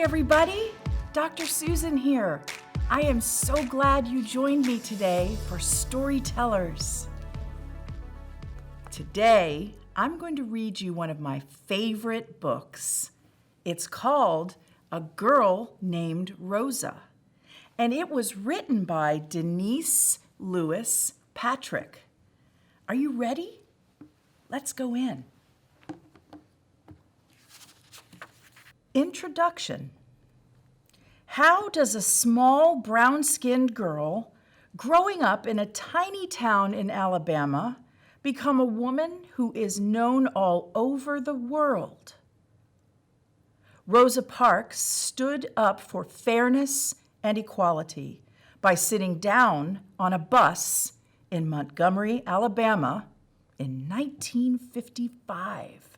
everybody. Dr. Susan here. I am so glad you joined me today for Storytellers. Today, I'm going to read you one of my favorite books. It's called A Girl Named Rosa, and it was written by Denise Lewis Patrick. Are you ready? Let's go in. Introduction. How does a small brown-skinned girl growing up in a tiny town in Alabama become a woman who is known all over the world? Rosa Parks stood up for fairness and equality by sitting down on a bus in Montgomery, Alabama in 1955.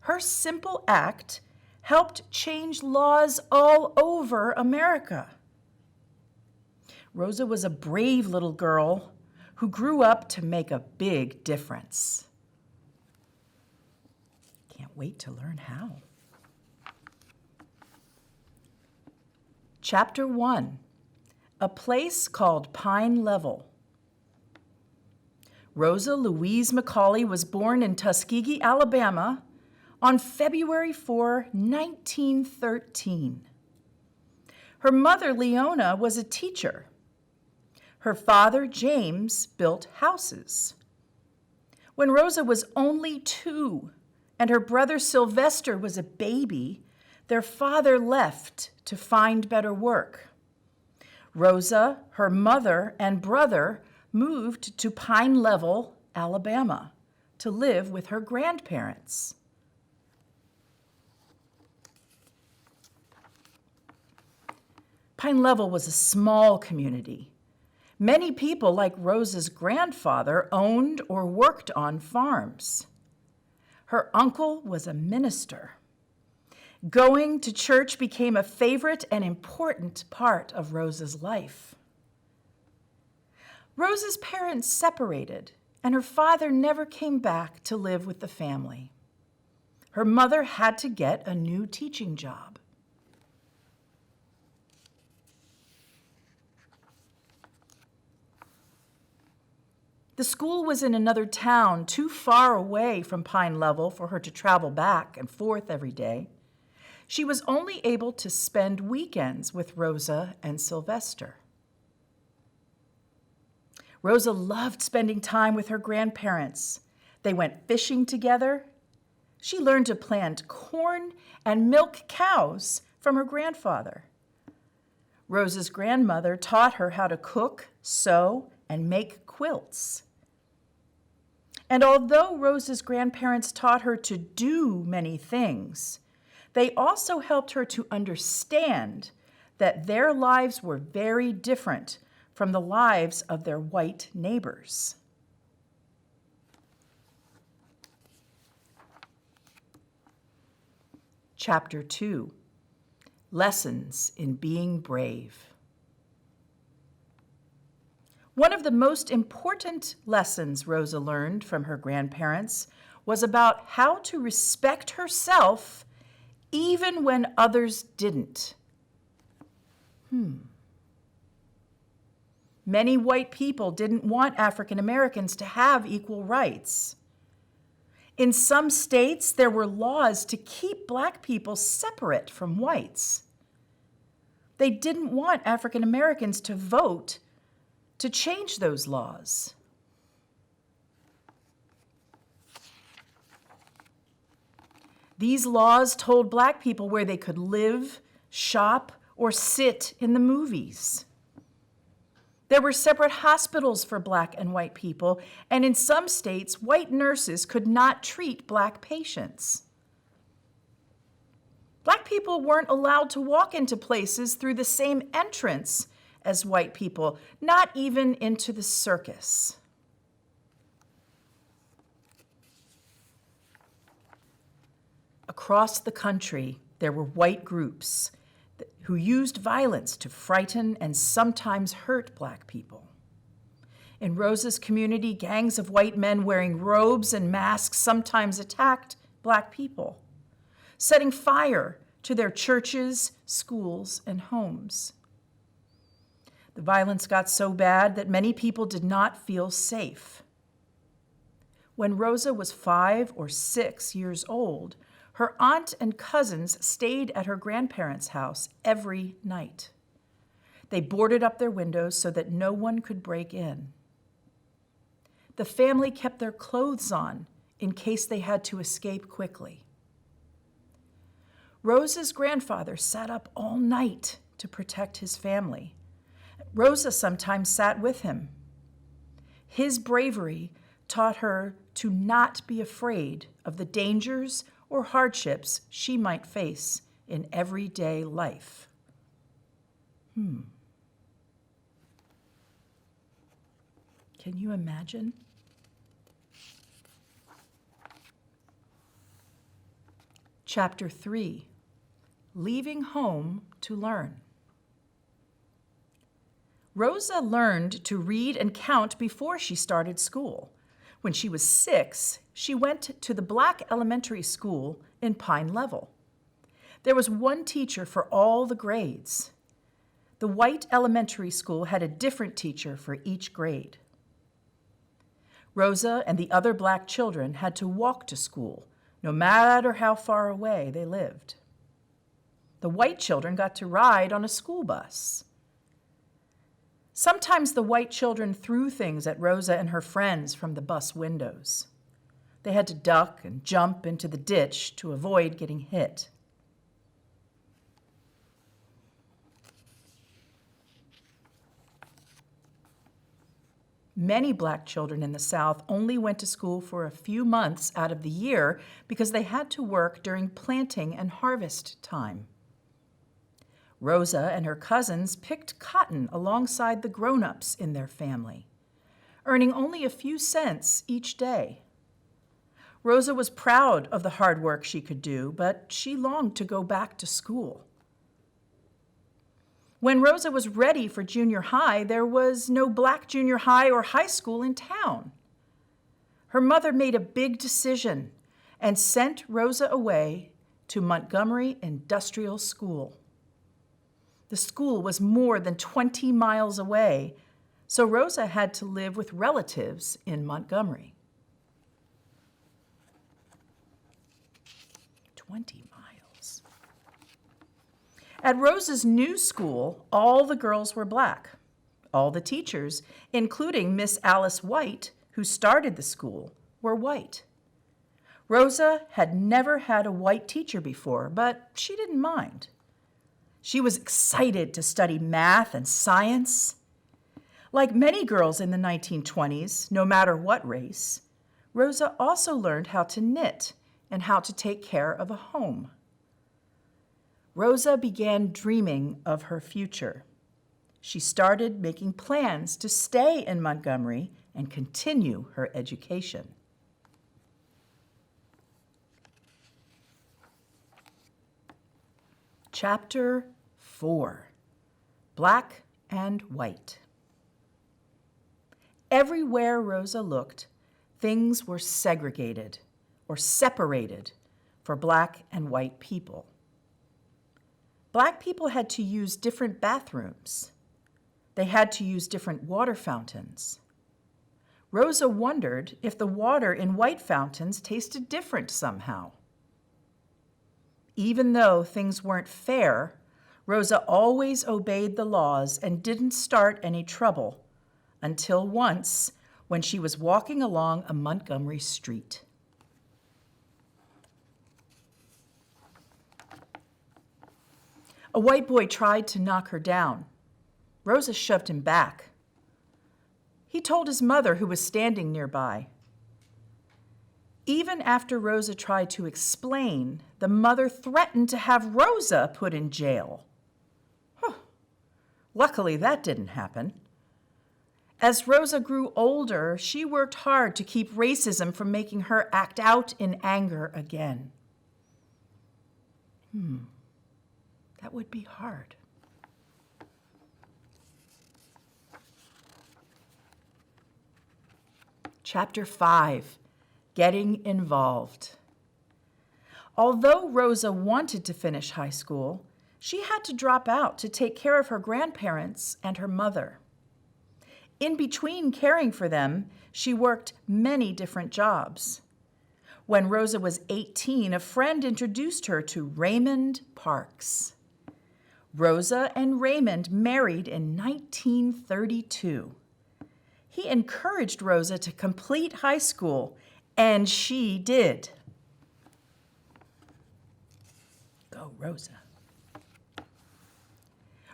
Her simple act helped change laws all over America. Rosa was a brave little girl who grew up to make a big difference. Can't wait to learn how. Chapter 1, A Place Called Pine Level. Rosa Louise McCauley was born in Tuskegee, Alabama, on February 4, 1913. Her mother, Leona, was a teacher. Her father, James, built houses. When Rosa was only 2 and her brother Sylvester was a baby, their father left to find better work. Rosa, her mother, and brother moved to Pine Level, Alabama, to live with her grandparents. Pine Level was a small community. Many people, like Rosa's grandfather, owned or worked on farms. Her uncle was a minister. Going to church became a favorite and important part of Rosa's life. Rosa's parents separated, and her father never came back to live with the family. Her mother had to get a new teaching job. The school was in another town too far away from Pine Level for her to travel back and forth every day. She was only able to spend weekends with Rosa and Sylvester. Rosa loved spending time with her grandparents. They went fishing together. She learned to plant corn and milk cows from her grandfather. Rosa's grandmother taught her how to cook, sew, and make quilts. And although Rosa's grandparents taught her to do many things, they also helped her to understand that their lives were very different from the lives of their white neighbors. Chapter 2, Lessons in Being Brave. One of the most important lessons Rosa learned from her grandparents was about how to respect herself even when others didn't. Many white people didn't want African Americans to have equal rights. In some states, there were laws to keep Black people separate from whites. They didn't want African Americans to vote to change those laws. These laws told Black people where they could live, shop, or sit in the movies. There were separate hospitals for Black and white people, and in some states, white nurses could not treat Black patients. Black people weren't allowed to walk into places through the same entrance as white people, not even into the circus. Across the country, there were white groups who used violence to frighten and sometimes hurt Black people. In Rosa's community, gangs of white men wearing robes and masks sometimes attacked Black people, setting fire to their churches, schools, and homes. The violence got so bad that many people did not feel safe. When Rosa was 5 or 6 years old, her aunt and cousins stayed at her grandparents' house every night. They boarded up their windows so that no one could break in. The family kept their clothes on in case they had to escape quickly. Rosa's grandfather sat up all night to protect his family. Rosa sometimes sat with him. His bravery taught her to not be afraid of the dangers or hardships she might face in everyday life. Can you imagine? Chapter 3, Leaving Home to Learn. Rosa learned to read and count before she started school. When she was 6, she went to the Black elementary school in Pine Level. There was one teacher for all the grades. The white elementary school had a different teacher for each grade. Rosa and the other Black children had to walk to school, no matter how far away they lived. The white children got to ride on a school bus. Sometimes the white children threw things at Rosa and her friends from the bus windows. They had to duck and jump into the ditch to avoid getting hit. Many Black children in the South only went to school for a few months out of the year because they had to work during planting and harvest time. Rosa and her cousins picked cotton alongside the grown-ups in their family, earning only a few cents each day. Rosa was proud of the hard work she could do, but she longed to go back to school. When Rosa was ready for junior high, there was no Black junior high or high school in town. Her mother made a big decision and sent Rosa away to Montgomery Industrial School. The school was more than 20 miles away, so Rosa had to live with relatives in Montgomery. 20 miles. At Rosa's new school, all the girls were Black. All the teachers, including Miss Alice White, who started the school, were white. Rosa had never had a white teacher before, but she didn't mind. She was excited to study math and science. Like many girls in the 1920s, no matter what race, Rosa also learned how to knit and how to take care of a home. Rosa began dreaming of her future. She started making plans to stay in Montgomery and continue her education. Chapter 4, Black and White. Everywhere Rosa looked, things were segregated or separated for Black and white people. Black people had to use different bathrooms. They had to use different water fountains. Rosa wondered if the water in white fountains tasted different somehow. Even though things weren't fair, Rosa always obeyed the laws and didn't start any trouble until once when she was walking along a Montgomery street. A white boy tried to knock her down. Rosa shoved him back. He told his mother, who was standing nearby. Even after Rosa tried to explain, the mother threatened to have Rosa put in jail. Luckily, that didn't happen. As Rosa grew older, she worked hard to keep racism from making her act out in anger again. That would be hard. Chapter 5, Getting Involved. Although Rosa wanted to finish high school, she had to drop out to take care of her grandparents and her mother. In between caring for them, she worked many different jobs. When Rosa was 18, a friend introduced her to Raymond Parks. Rosa and Raymond married in 1932. He encouraged Rosa to complete high school, and she did. Go, Rosa.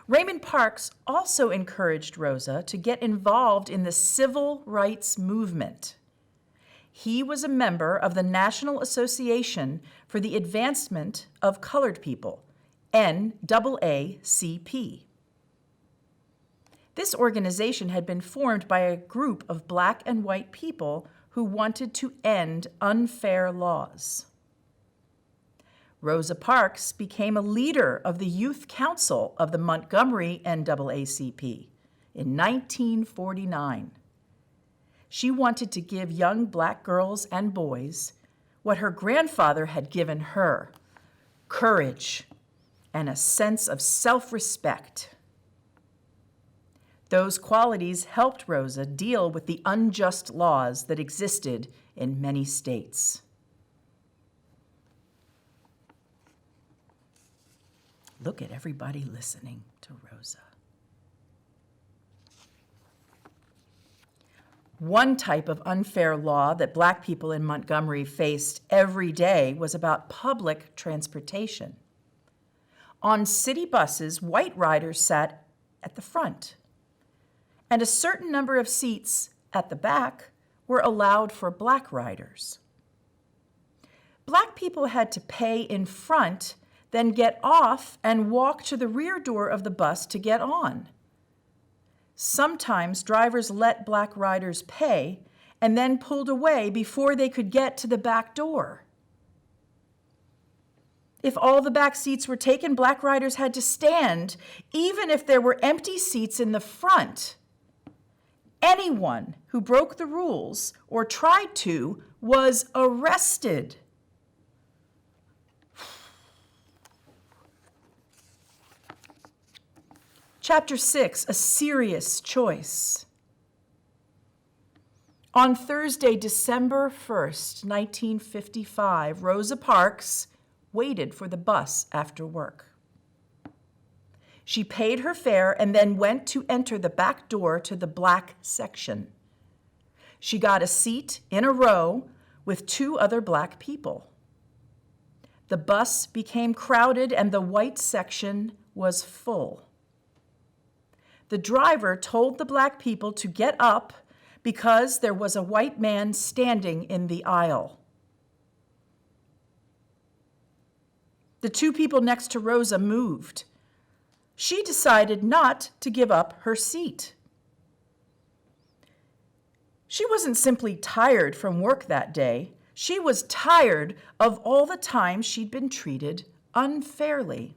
Raymond Parks also encouraged Rosa to get involved in the civil rights movement. He was a member of the National Association for the Advancement of Colored People, NAACP. This organization had been formed by a group of black and white people who wanted to end unfair laws. Rosa Parks became a leader of the Youth Council of the Montgomery NAACP in 1949. She wanted to give young black girls and boys what her grandfather had given her: courage and a sense of self-respect. Those qualities helped Rosa deal with the unjust laws that existed in many states. Look at everybody listening to Rosa. One type of unfair law that black people in Montgomery faced every day was about public transportation. On city buses, white riders sat at the front, and a certain number of seats at the back were allowed for black riders. Black people had to pay in front, then get off and walk to the rear door of the bus to get on. Sometimes drivers let black riders pay and then pulled away before they could get to the back door. If all the back seats were taken, black riders had to stand, even if there were empty seats in the front. Anyone who broke the rules or tried to was arrested. Chapter 6, a serious choice. On Thursday, December 1st, 1955, Rosa Parks waited for the bus after work. She paid her fare and then went to enter the back door to the black section. She got a seat in a row with two other black people. The bus became crowded and the white section was full. The driver told the black people to get up because there was a white man standing in the aisle. The two people next to Rosa moved. She decided not to give up her seat. She wasn't simply tired from work that day. She was tired of all the time she'd been treated unfairly.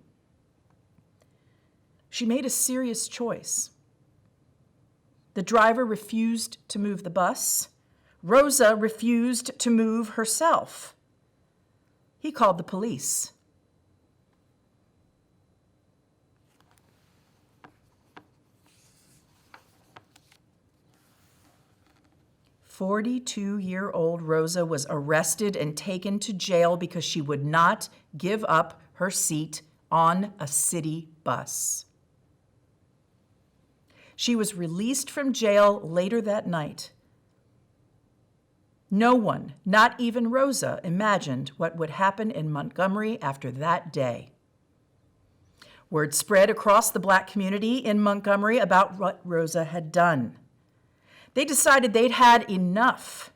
She made a serious choice. The driver refused to move the bus. Rosa refused to move herself. He called the police. "42-year-old Rosa was arrested and taken to jail because she would not give up her seat on a city bus. She was released from jail later that night. No one, not even Rosa, imagined what would happen in Montgomery after that day. Word spread across the black community in Montgomery about what Rosa had done. They decided they'd had enough.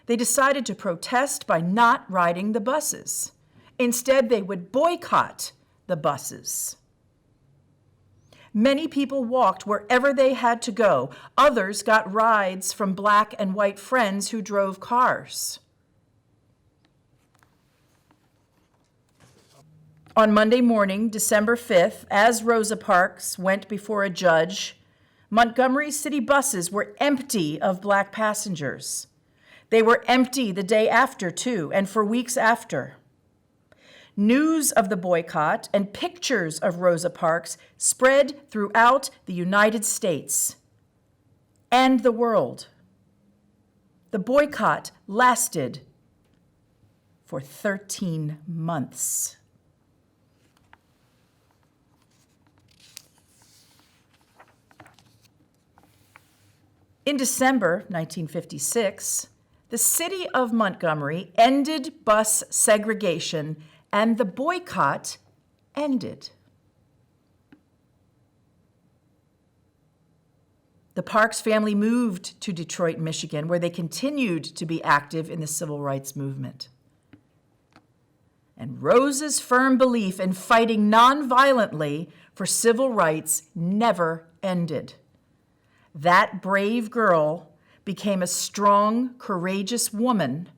They decided to protest by not riding the buses. Instead, they would boycott the buses. Many people walked wherever they had to go. Others got rides from black and white friends who drove cars. On Monday morning, December 5th, as Rosa Parks went before a judge, Montgomery city buses were empty of black passengers. They were empty the day after, too, and for weeks after. News of the boycott and pictures of Rosa Parks spread throughout the United States and the world. The boycott lasted for 13 months. In December 1956, the city of Montgomery ended bus segregation and the boycott ended. The Parks family moved to Detroit, Michigan, where they continued to be active in the civil rights movement. And Rosa's firm belief in fighting nonviolently for civil rights never ended. That brave girl became a strong, courageous woman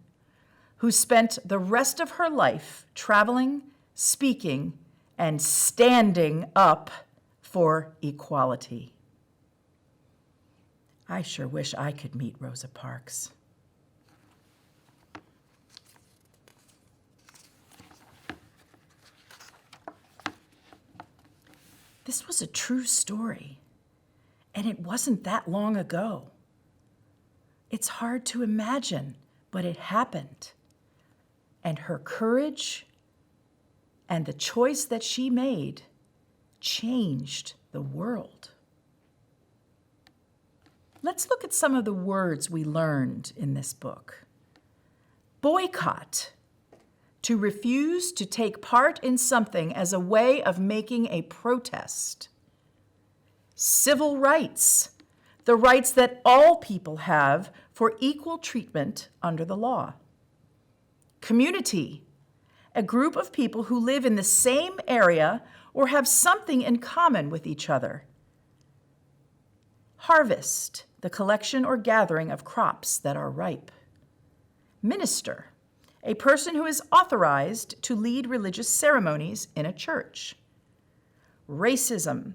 who spent the rest of her life traveling, speaking, and standing up for equality. I sure wish I could meet Rosa Parks. This was a true story, and it wasn't that long ago. It's hard to imagine, but it happened. And her courage and the choice that she made changed the world. Let's look at some of the words we learned in this book. Boycott, to refuse to take part in something as a way of making a protest. Civil rights, the rights that all people have for equal treatment under the law. Community, a group of people who live in the same area or have something in common with each other. Harvest, the collection or gathering of crops that are ripe. Minister, a person who is authorized to lead religious ceremonies in a church. Racism,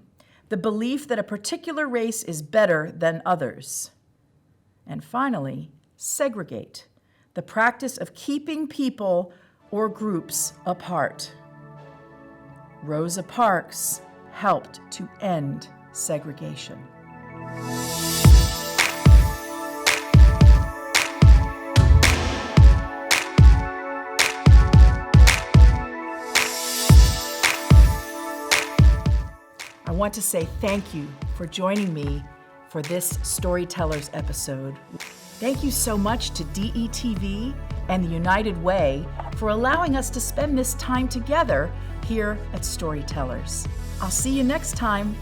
the belief that a particular race is better than others. And finally, segregate, the practice of keeping people or groups apart. Rosa Parks helped to end segregation. I want to say thank you for joining me for this Storytellers episode. Thank you so much to DETV and the United Way for allowing us to spend this time together here at Storytellers. I'll see you next time.